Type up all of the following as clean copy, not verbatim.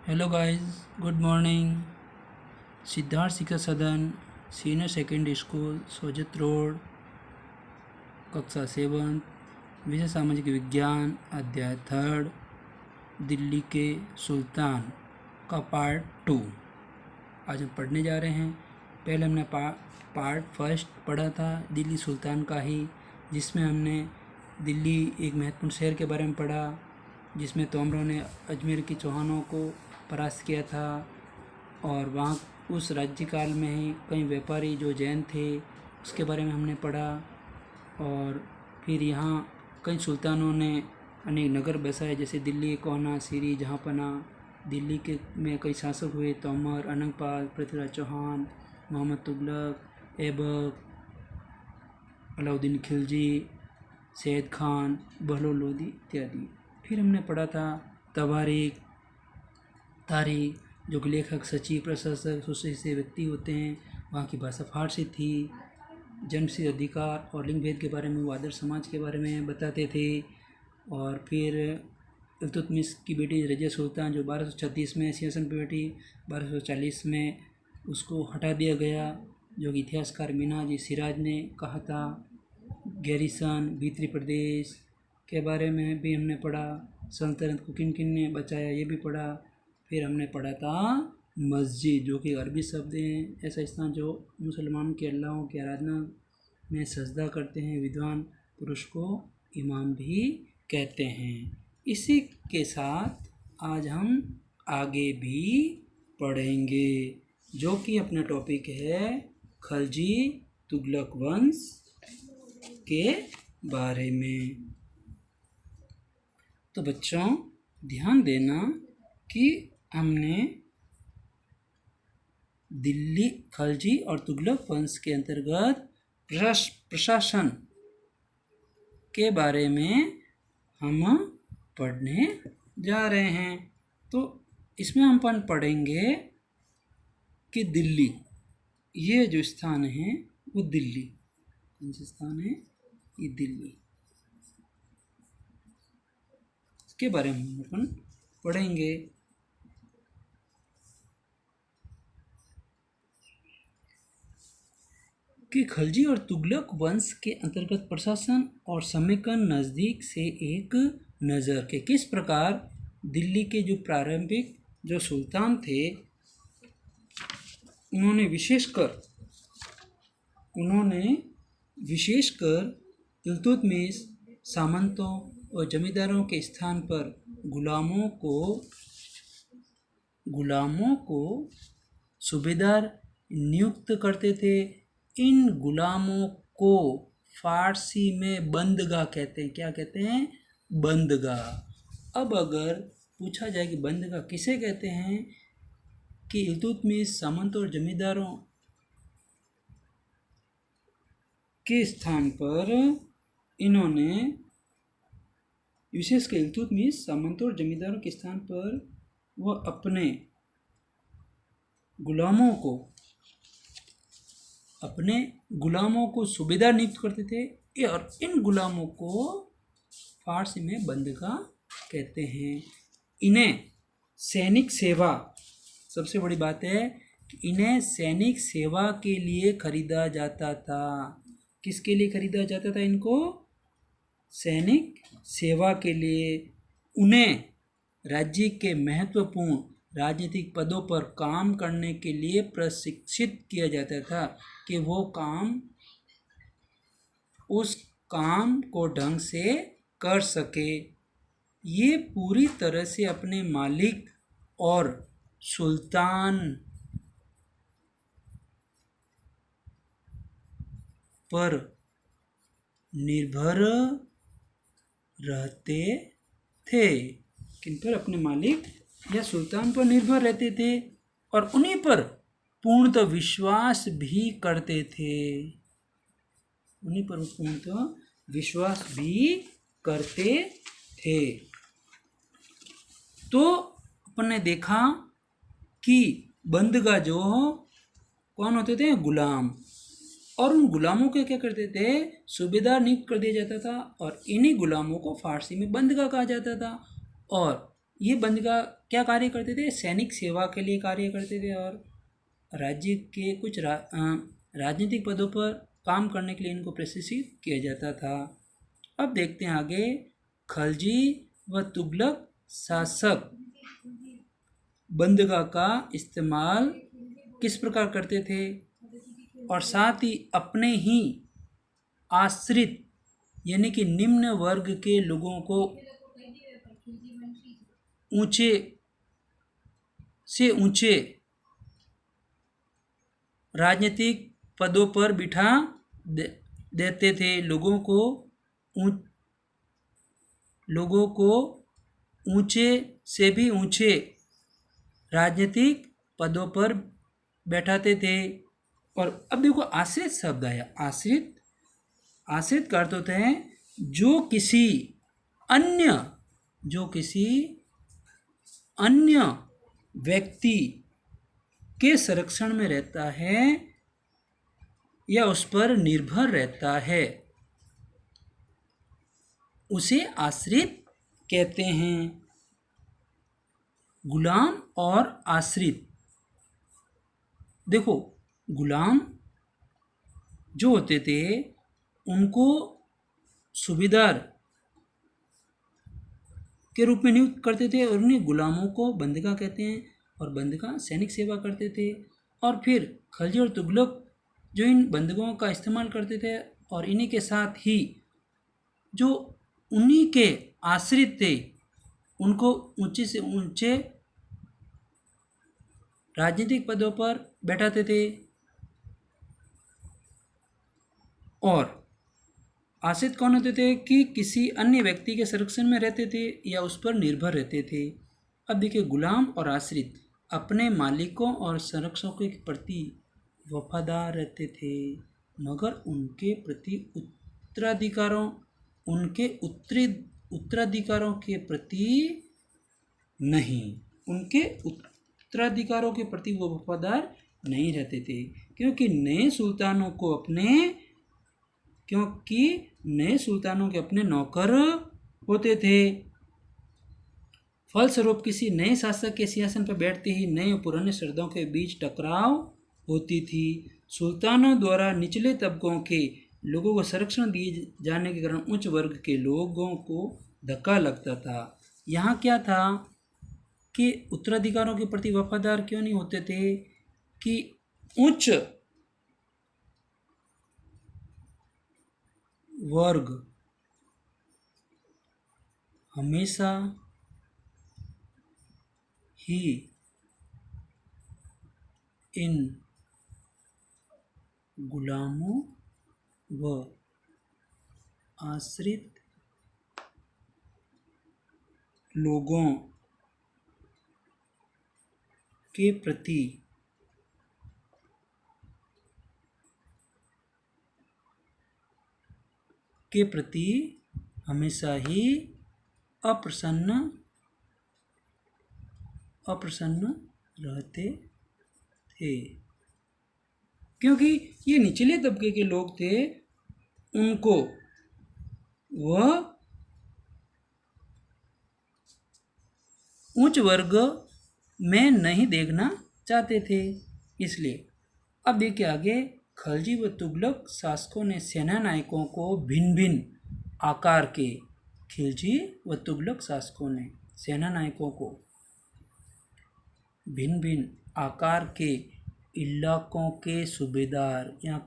Hello guys, good morning. Siddharth शिक्षा सदन, senior secondary school, Sojat road, कक्षा 7, विषय सामाजिक विज्ञान, अध्याय 3, दिल्ली के सुल्तान का पार्ट 2 आज हम पढ़ने जा रहे हैं। पहले हमने पार्ट फर्स्ट पढ़ा था दिल्ली सुल्तान का ही, जिसमें हमने दिल्ली एक महत्वपूर्ण शहर के बारे में पढ़ा, जिसमें तोमरों ने अजमेर के चौहानों को परास्त किया था और वहाँ उस राज्यकाल में ही कई व्यापारी जो जैन थे उसके बारे में हमने पढ़ा। और फिर यहाँ कई सुल्तानों ने अनेक नगर बसाए, जैसे दिल्ली, कोहना, सीरी, जहाँपना। दिल्ली के में कई शासक हुए, तोमर, अनंगपाल, पृथ्वीराज चौहान, मोहम्मद तुगलक, ऐबक, अलाउद्दीन खिलजी, सैयद खान, बहलोल लोदी इत्यादि। फिर हमने पढ़ा था तवारीख, तारीख, जो कि लेखक, सचिव, प्रशासक, सुशील से व्यक्ति होते हैं। वहाँ की भाषा फारसी थी। जन्म से अधिकार और लिंग भेद के बारे में, वो आदर्श समाज के बारे में बताते थे। और फिर इल्तुतमिश की बेटी रजिया सुल्तान, जो 1236 में सिंहासन पर बैठी, 1240 में उसको हटा दिया गया, जो कि इतिहासकार मिन्हाज सिराज ने कहा था। गैरिसन, भीतरी प्रदेश के बारे में भी हमने पढ़ा। सल्तनत को किन किन ने बचाया, ये भी पढ़ा। फिर हमने पढ़ा था मस्जिद, जो कि अरबी शब्द है, ऐसा स्थान जो मुसलमानों के अल्लाहों की आराधना में सजदा करते हैं। विद्वान पुरुष को इमाम भी कहते हैं। इसी के साथ आज हम आगे भी पढ़ेंगे, जो कि अपना टॉपिक है खलजी तुगलक वंश के बारे में। तो बच्चों ध्यान देना कि हमने दिल्ली खलजी और तुगलक वंश के अंतर्गत प्रशासन के बारे में हम पढ़ने जा रहे हैं। तो इसमें हम पढ़ेंगे कि दिल्ली, ये जो स्थान है वो दिल्ली, कौन सा स्थान है, ये दिल्ली, इसके बारे में हम अपन पढ़ेंगे। कि खलजी और तुगलक वंश के अंतर्गत प्रशासन और समेकन नज़दीक से एक नज़र के किस प्रकार दिल्ली के जो प्रारंभिक जो सुल्तान थे, उन्होंने विशेषकर इल्तुतमिश सामंतों और जमींदारों के स्थान पर गुलामों को सूबेदार नियुक्त करते थे। इन गुलामों को फारसी में बंदगाह कहते हैं। क्या कहते हैं? बंदगाह। अब अगर पूछा जाए कि बंदगाह किसे कहते हैं, कि इल्तुतमिश सामंत और जमींदारों के स्थान पर इन्होंने, विशेषकर इल्तुतमिश सामंत और जमींदारों के स्थान पर वह अपने गुलामों को सूबेदार नियुक्त करते थे, और इन गुलामों को फारसी में बंदगाह कहते हैं। इन्हें सैनिक सेवा, सबसे बड़ी बात है कि इन्हें सैनिक सेवा के लिए खरीदा जाता था। किसके लिए खरीदा जाता था इनको? सैनिक सेवा के लिए। उन्हें राज्य के महत्वपूर्ण राजनीतिक पदों पर काम करने के लिए प्रशिक्षित किया जाता था कि वो उस काम को ढंग से कर सके। ये पूरी तरह से अपने मालिक और सुल्तान पर निर्भर रहते थे। किन पर? अपने मालिक या सुल्तान पर निर्भर रहते थे और उन्हीं पर पूर्णतः विश्वास भी करते थे। तो अपन ने देखा कि बंदगाह जो कौन होते थे? गुलाम। और उन गुलामों को क्या करते थे? सूबेदार नियुक्त कर दिया जाता था, और इन्हीं गुलामों को फारसी में बंदगाह कहा जाता था। और ये बंदगा क्या कार्य करते थे? सैनिक सेवा के लिए कार्य करते थे और राज्य के कुछ राजनीतिक पदों पर काम करने के लिए इनको प्रशिक्षित किया जाता था। अब देखते हैं आगे, खलजी व तुगलक शासक बंदगा का इस्तेमाल किस प्रकार करते थे और साथ ही अपने ही आश्रित यानी कि निम्न वर्ग के लोगों को ऊंचे से ऊंचे राजनीतिक पदों पर बिठा देते थे। लोगों को ऊंचे से भी ऊंचे राजनीतिक पदों पर बैठाते थे। और अब देखो आश्रित शब्द आया। आश्रित का अर्थ होता है जो किसी अन्य व्यक्ति के संरक्षण में रहता है या उस पर निर्भर रहता है, उसे आश्रित कहते हैं। गुलाम और आश्रित, देखो गुलाम जो होते थे उनको सूबेदार के रूप में नियुक्त करते थे और उन्हीं गुलामों को बंदगा कहते हैं और बंदगा सैनिक सेवा करते थे। और फिर खलजी और तुगलक जो इन बंदगों का इस्तेमाल करते थे और इन्हीं के साथ ही जो उन्हीं के आश्रित थे उनको ऊंचे से ऊंचे राजनीतिक पदों पर बैठाते थे। और आश्रित कौन होते थे कि किसी अन्य व्यक्ति के संरक्षण में रहते थे या उस पर निर्भर रहते थे। अब देखिए, गुलाम और आश्रित अपने मालिकों और संरक्षकों के प्रति वफादार रहते थे, मगर उनके उत्तराधिकारों के प्रति नहीं। उनके उत्तराधिकारों के प्रति वो वफादार नहीं रहते थे, क्योंकि नए सुल्तानों के अपने नौकर होते थे। फलस्वरूप किसी नए शासक के सिंहासन पर बैठते ही नए और पुराने सरदारों के बीच टकराव होती थी। सुल्तानों द्वारा निचले तबकों के लोगों को संरक्षण दिए जाने के कारण उच्च वर्ग के लोगों को धक्का लगता था। यहाँ क्या था कि उत्तराधिकारों के प्रति वफादार क्यों नहीं होते थे कि उच्च वर्ग हमेशा ही इन गुलामों व आश्रित लोगों के प्रति हमेशा ही अप्रसन्न रहते थे, क्योंकि ये निचले तबके के लोग थे, उनको वह उच्च वर्ग में नहीं देखना चाहते थे। इसलिए अब देखिए आगे, खलजी व तुगलक शासकों ने सेना नायकों को भिन्न भिन्न आकार के खिलजी व तुगलक शासकों ने सेना नायकों को भिन्न भिन्न आकार के इलाकों के सूबेदार, यहाँ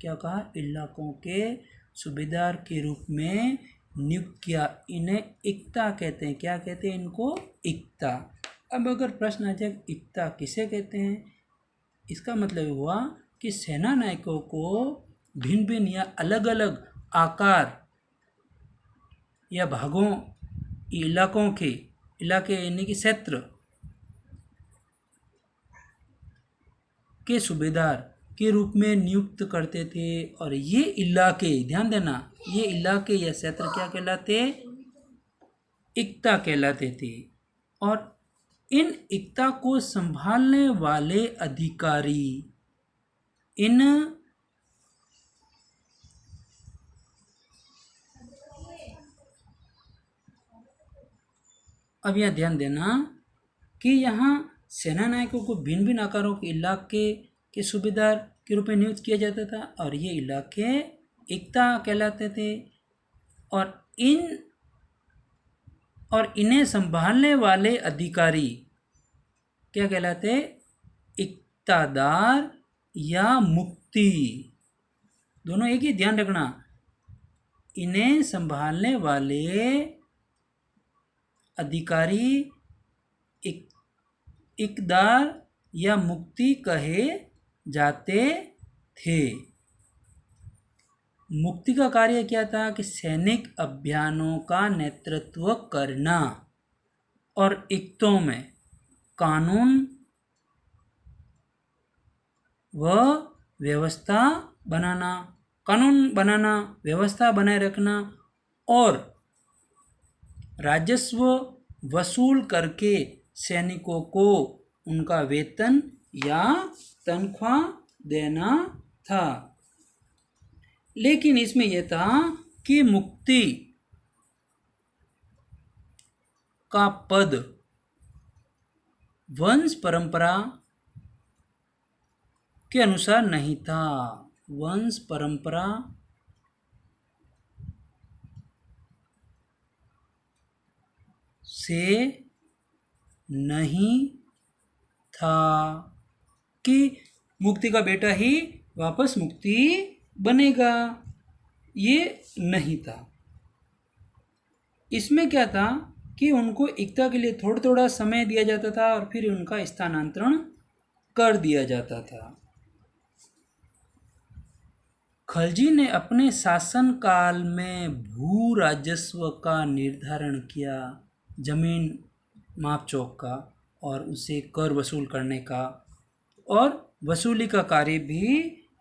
क्या कहा, इलाकों के सूबेदार के रूप में नियुक्त किया। इन्हें इक्ता कहते हैं। क्या कहते हैं इनको? इक्ता। अब अगर प्रश्न आ जाए इक्ता किसे कहते हैं, इसका मतलब हुआ कि सेना नायकों को भिन्न भिन्न या अलग अलग आकार या भागों इलाके यानी कि क्षेत्र के सूबेदार के रूप में नियुक्त करते थे। और ये इलाके, ध्यान देना, ये इलाके या क्षेत्र क्या कहलाते? इक्ता कहलाते थे। और इन इक्ता को संभालने वाले अधिकारी इन अब यहाँ ध्यान देना कि यहाँ सेना नायकों को भिन्न भिन्न आकारों के इलाके के सूबेदार के रूप में नियुक्त किया जाता था और ये इलाके एकता कहलाते थे और इन्हें संभालने वाले अधिकारी क्या कहलाते? इक्तादार या मुक्ति, दोनों एक ही, ध्यान रखना। इन्हें संभालने वाले अधिकारी इकदार या मुक्ति कहे जाते थे। मुक्ति का कार्य क्या था कि सैनिक अभियानों का नेतृत्व करना और इक्तों में कानून व व्यवस्था बनाना, व्यवस्था बनाए रखना और राजस्व वसूल करके सैनिकों को उनका वेतन या तनख्वाह देना था। लेकिन इसमें यह था कि मुक्ति का पद वंश परंपरा के अनुसार नहीं था। वंश परंपरा से नहीं था कि मुक्ति का बेटा ही वापस मुक्ति बनेगा, ये नहीं था। इसमें क्या था कि उनको एकता के लिए थोड़ा थोड़ा समय दिया जाता था और फिर उनका स्थानांतरण कर दिया जाता था। खलजी ने अपने शासनकाल में भू राजस्व का निर्धारण किया, जमीन मापचौक का, और उसे कर वसूल करने का और वसूली का कार्य भी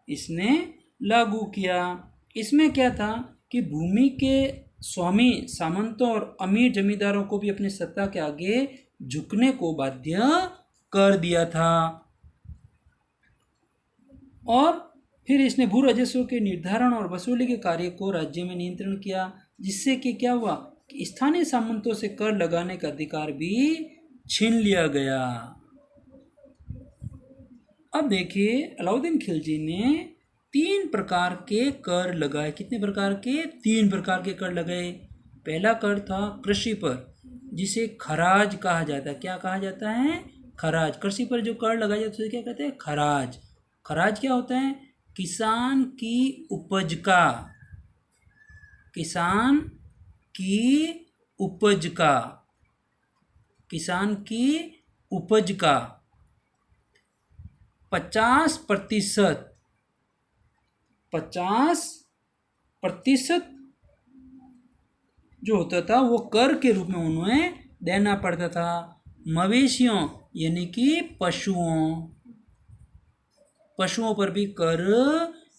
इसने लागू किया। इसमें क्या था कि भूमि के स्वामी सामंतों और अमीर जमींदारों को भी अपनी सत्ता के आगे झुकने को बाध्य कर दिया था। और फिर इसने भू राजस्व के निर्धारण और वसूली के कार्य को राज्य में नियंत्रण किया, जिससे कि क्या हुआ कि स्थानीय सामंतों से कर लगाने का अधिकार भी छीन लिया गया। अब देखिए, अलाउद्दीन खिलजी ने 3 प्रकार के कर लगाए। कितने प्रकार के? 3 प्रकार के कर लगाए। पहला कर था कृषि पर, जिसे खराज कहा जाता है। क्या कहा जाता है? खराज। कृषि पर जो कर लगाया जाता है उसे क्या कहते हैं? खराज। खराज क्या होता है? किसान की उपज का, किसान की उपज का, किसान की उपज का 50% जो होता था वो कर के रूप में उन्हें देना पड़ता था। मवेशियों यानी कि पशुओं पर भी कर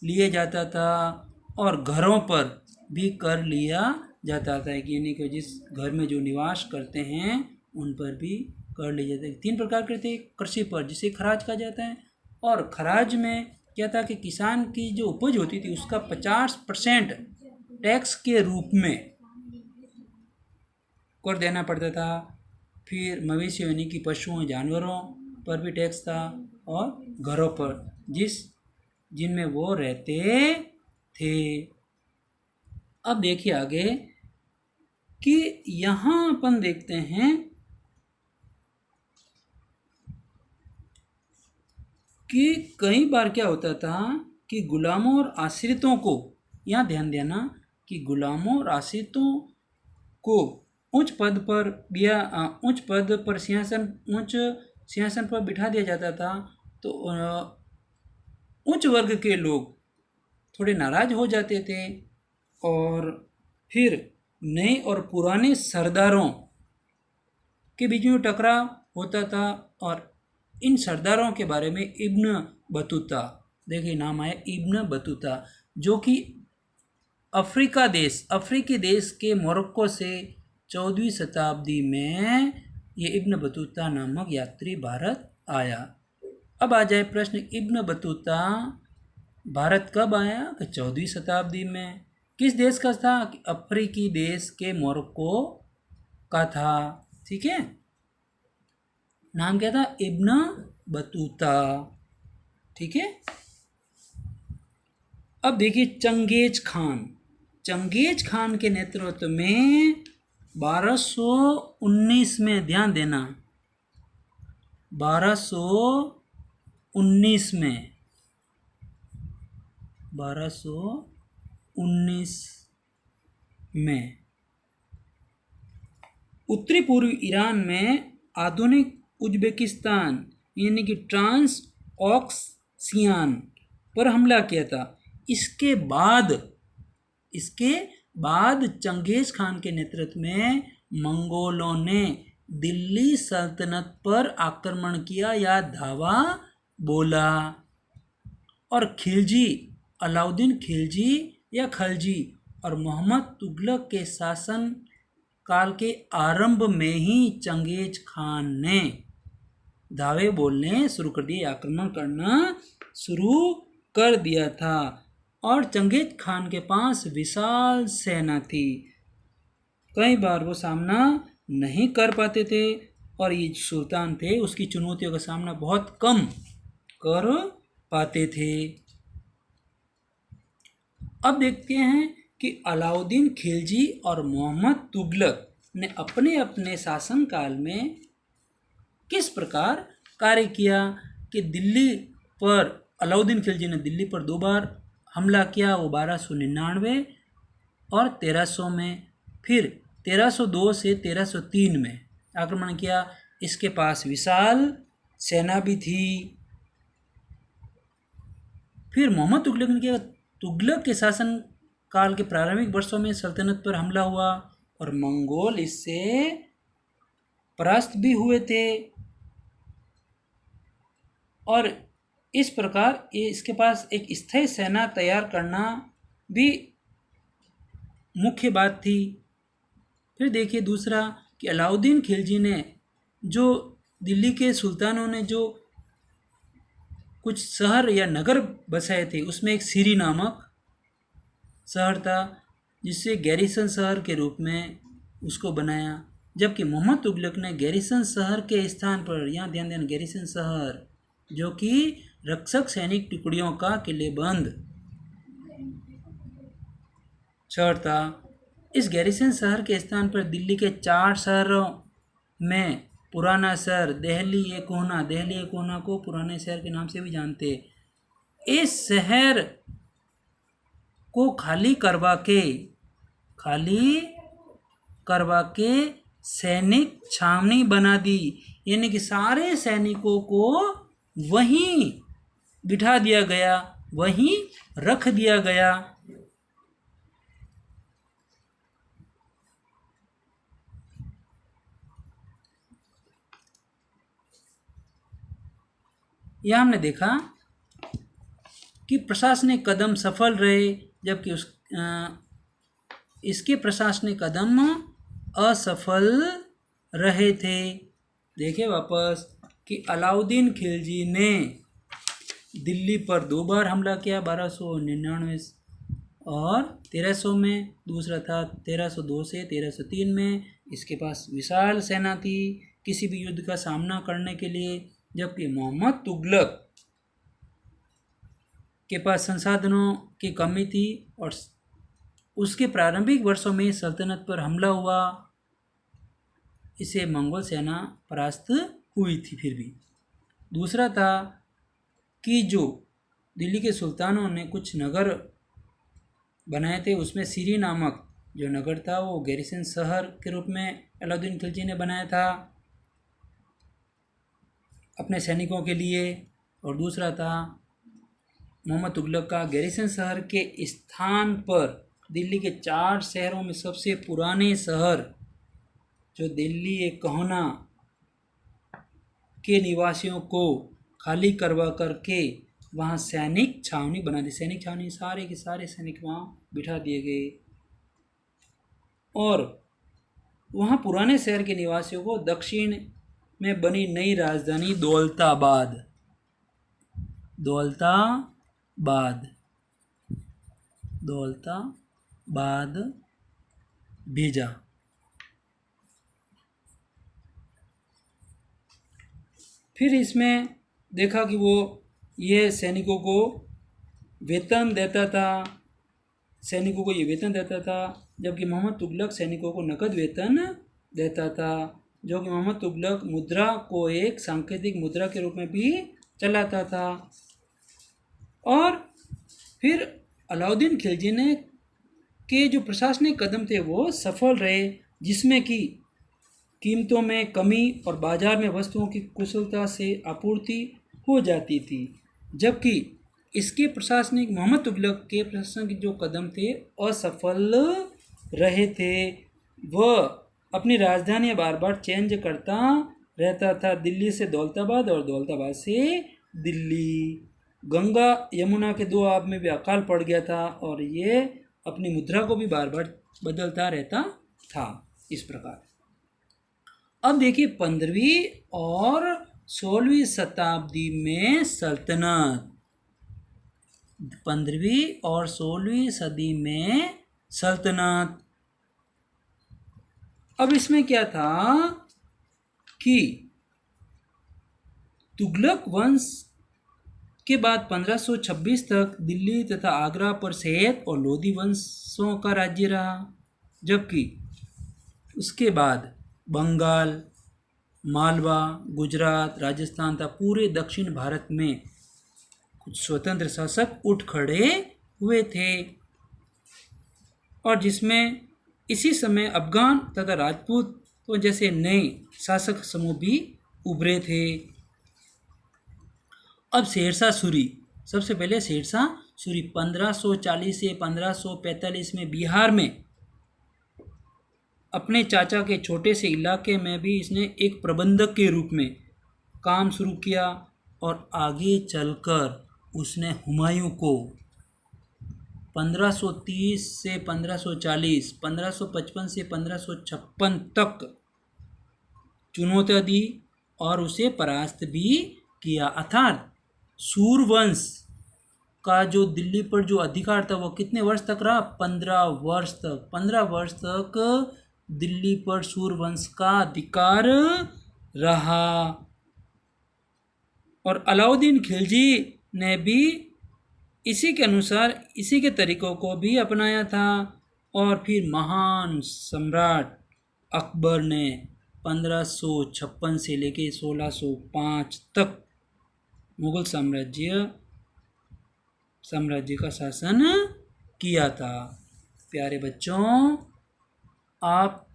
लिया जाता था और घरों पर भी कर लिया जाता था, यानी कि जिस घर में जो निवास करते हैं उन पर भी कर लिया जाता है। 3 प्रकार के थे। कृषि पर, जिसे खराज कहा जाता है, और खराज में क्या था कि किसान की जो उपज होती थी उसका 50% टैक्स के रूप में कर देना पड़ता था। फिर मवेशी यानी कि पशुओं जानवरों पर भी टैक्स था और घरों पर जिनमें वो रहते थे। अब देखिए आगे कि यहाँ अपन देखते हैं कि कई बार क्या होता था कि गुलामों और आश्रितों को, यहाँ ध्यान देना कि गुलामों और आश्रितों को उच्च पद पर सिंहासन पर बिठा दिया जाता था, तो उच्च वर्ग के लोग थोड़े नाराज हो जाते थे और फिर नए और पुराने सरदारों के बीच में टकराव होता था। और इन सरदारों के बारे में इब्न बतूता, देखिए नाम आया इब्न बतूता, जो कि अफ्रीकी देश के मोरक्को से 14वीं शताब्दी में ये इब्न बतूता नामक यात्री भारत आया। अब आ जाए प्रश्न, इब्न बतूता भारत कब आया? कि 14वीं शताब्दी में। किस देश का था? कि अफ्रीकी देश के मोरक्को का था। ठीक है, नाम क्या था? Ibn Battuta. ठीक है, अब देखिए चंगेज खान। चंगेज खान के नेतृत्व में 1219 में, ध्यान देना, 1219 में, 1219 में उत्तरी पूर्वी ईरान में आधुनिक उज्बेकिस्तान यानी कि ट्रांस ऑक्सियान पर हमला किया था। इसके बाद चंगेज खान के नेतृत्व में मंगोलों ने दिल्ली सल्तनत पर आक्रमण किया या धावा बोला, और खिलजी, अलाउद्दीन खिलजी या खलजी और मोहम्मद तुगलक के शासन काल के आरंभ में ही चंगेज खान ने दावे बोलने शुरू कर दिए, आक्रमण करना शुरू कर दिया था। और चंगेज खान के पास विशाल सेना थी, कई बार वो सामना नहीं कर पाते थे, और ये सुल्तान थे उसकी चुनौतियों का सामना बहुत कम कर पाते थे। अब देखते हैं कि अलाउद्दीन खिलजी और मोहम्मद तुगलक ने अपने अपने शासनकाल में किस प्रकार कार्य किया। कि दिल्ली पर अलाउद्दीन खिलजी ने दिल्ली पर 2 बार हमला किया, वो 1299 और 1300 में, फिर 1302 से 1303 में आक्रमण किया। इसके पास विशाल सेना भी थी। फिर मोहम्मद तुगलक ने किया, तुगलक के शासन काल के प्रारंभिक वर्षों में सल्तनत पर हमला हुआ और मंगोल इससे परास्त भी हुए थे, और इस प्रकार इसके पास एक स्थायी सेना तैयार करना भी मुख्य बात थी। फिर देखिए दूसरा कि अलाउद्दीन खिलजी ने, जो दिल्ली के सुल्तानों ने जो कुछ शहर या नगर बसाए थे, उसमें एक सीरी नामक शहर था जिसे गैरिसन शहर के रूप में उसको बनाया, जबकि मोहम्मद तुगलक ने गैरिसन शहर के स्थान पर, यहाँ ध्यान देना, गैरिसन शहर जो कि रक्षक सैनिक टुकड़ियों का किलेबंद शहर था, इस गैरिसन शहर के स्थान पर दिल्ली के 4 शहरों में पुराना शहर दिल्ली ए कोना को पुराने शहर के नाम से भी जानते, इस शहर को खाली करवा के सैनिक छावनी बना दी, यानी कि सारे सैनिकों को वहीं बिठा दिया गया, वहीं रख दिया गया। यह हमने देखा कि प्रशासनिक कदम सफल रहे, जबकि इसके प्रशासनिक कदम असफल रहे थे। देखिए वापस कि अलाउद्दीन खिलजी ने दिल्ली पर 2 बार हमला किया, 1299 और 1300 में, दूसरा था 1302 से 1303 में। इसके पास विशाल सेना थी किसी भी युद्ध का सामना करने के लिए, जबकि मोहम्मद तुगलक के पास संसाधनों की कमी थी और उसके प्रारंभिक वर्षों में सल्तनत पर हमला हुआ, इसे मंगोल सेना परास्त हुई थी। फिर भी दूसरा था कि जो दिल्ली के सुल्तानों ने कुछ नगर बनाए थे, उसमें सीरी नामक जो नगर था वो गैरिसन शहर के रूप में अलाउद्दीन खिलजी ने बनाया था अपने सैनिकों के लिए, और दूसरा था मोहम्मद तुगलक का गैरिसन शहर के स्थान पर दिल्ली के 4 शहरों में सबसे पुराने शहर जो दिल्ली ए कोना के निवासियों को खाली करवा करके वहाँ सैनिक छावनी बना दी। सैनिक छावनी, सारे के सारे सैनिक वहाँ बिठा दिए गए, और वहाँ पुराने शहर के निवासियों को दक्षिण में बनी नई राजधानी दौलताबाद, दौलताबाद, दौलताबाद, दौलताबाद, दौलताबाद, दौलताबाद, दौलताबाद, दौलताबाद, दौलताबाद, दौलताबाद, दौलताबाद, दौलताबाद, दौलताबाद, दौलताबाद, दौलताबाद, दौलताबाद, दौलताबाद, भेजा। फिर इसमें देखा कि वो ये सैनिकों को वेतन देता था, जबकि मोहम्मद तुगलक सैनिकों को नकद वेतन देता था, जो कि मोहम्मद तुगलक मुद्रा को एक सांकेतिक मुद्रा के रूप में भी चलाता था। और फिर अलाउद्दीन खिलजी ने के जो प्रशासनिक कदम थे वो सफल रहे, जिसमें कि कीमतों में कमी और बाजार में वस्तुओं की कुशलता से आपूर्ति हो जाती थी। जबकि इसके प्रशासनिक मोहम्मद तुगलक के प्रशासनिक जो कदम थे असफल रहे थे। वह अपनी राजधानी बार बार चेंज करता रहता था, दिल्ली से दौलताबाद और दौलताबाद से दिल्ली। गंगा यमुना के दो आब में भी अकाल पड़ गया था और ये अपनी मुद्रा को भी बार बार बदलता रहता था। इस प्रकार अब देखिए 15वीं और 16वीं शताब्दी में सल्तनत, 15वीं और 16वीं सदी में सल्तनत। अब इसमें क्या था कि तुगलक वंश के बाद 1526 तक दिल्ली तथा आगरा पर सैयद और लोधी वंशों का राज्य रहा, जबकि उसके बाद बंगाल, मालवा, गुजरात, राजस्थान तथा पूरे दक्षिण भारत में कुछ स्वतंत्र शासक उठ खड़े हुए थे, और जिसमें इसी समय अफगान तथा राजपूत जैसे नए शासक समूह भी उभरे थे। अब शेरशाह सूरी, सबसे पहले शेरशाह सूरी 1540 से 1545 में बिहार में अपने चाचा के छोटे से इलाके में भी इसने एक प्रबंधक के रूप में काम शुरू किया, और आगे चलकर उसने हुमायूं को 1530 से 1540, 1555 से 1556 तक चुनौतियाँ दी और उसे परास्त भी किया। अर्थात सूरवंश का जो दिल्ली पर जो अधिकार था वो कितने वर्ष तक रहा? 15 वर्ष तक। 15 वर्ष तक दिल्ली पर सूरवंश का अधिकार रहा। और अलाउद्दीन खिलजी ने भी इसी के अनुसार इसी के तरीकों को भी अपनाया था। और फिर महान सम्राट अकबर ने 1556 से लेके 1605 तक मुगल साम्राज्य का शासन किया था। प्यारे बच्चों, आप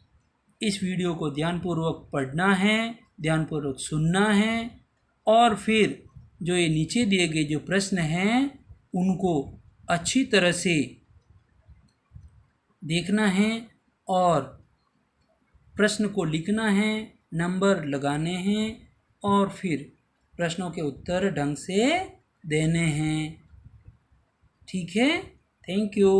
इस वीडियो को ध्यानपूर्वक पढ़ना है, ध्यानपूर्वक सुनना है, और फिर जो ये नीचे दिए गए जो प्रश्न हैं उनको अच्छी तरह से देखना है और प्रश्न को लिखना है, नंबर लगाने हैं और फिर प्रश्नों के उत्तर ढंग से देने हैं। ठीक है? Thank you.